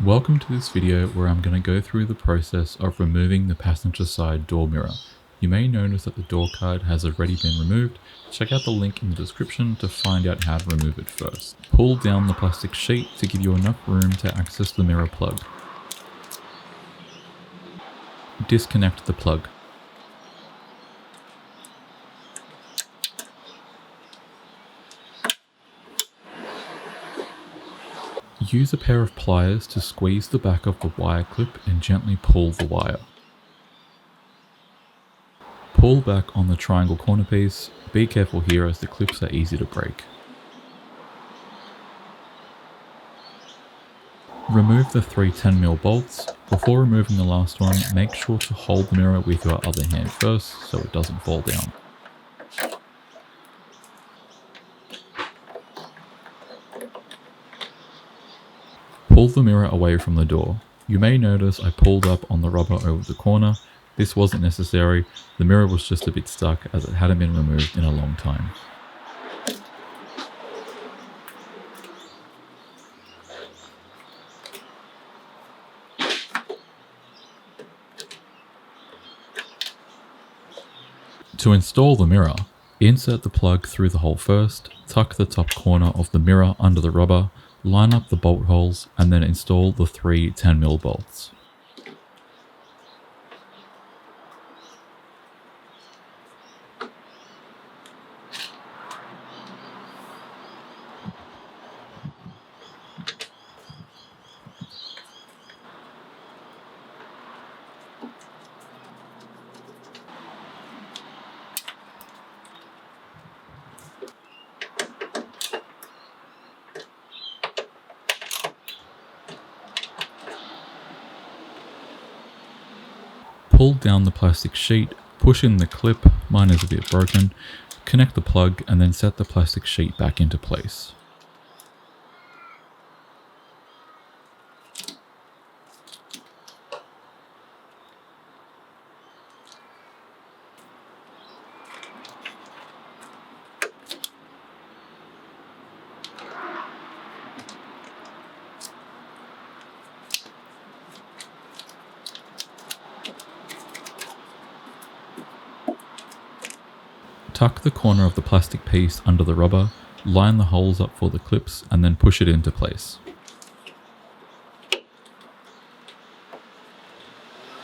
Welcome to this video where I'm going to go through the process of removing the passenger side door mirror. You may notice that the door card has already been removed. Check out the link in the description to find out how to remove it first. Pull down the plastic sheet to give you enough room to access the mirror plug. Disconnect the plug. Use a pair of pliers to squeeze the back of the wire clip and gently pull the wire. Pull back on the triangle corner piece. Be careful here as the clips are easy to break. Remove the three 10mm bolts. Before removing the last one, make sure to hold the mirror with your other hand first so it doesn't fall down. Pull the mirror away from the door. You may notice I pulled up on the rubber over the corner. This wasn't necessary, the mirror was just a bit stuck as it hadn't been removed in a long time. To install the mirror, insert the plug through the hole first, tuck the top corner of the mirror under the rubber, line up the bolt holes, and then install the three 10mm bolts. Pull down the plastic sheet, push in the clip, mine is a bit broken, connect the plug and then set the plastic sheet back into place. Tuck the corner of the plastic piece under the rubber, line the holes up for the clips, and then push it into place.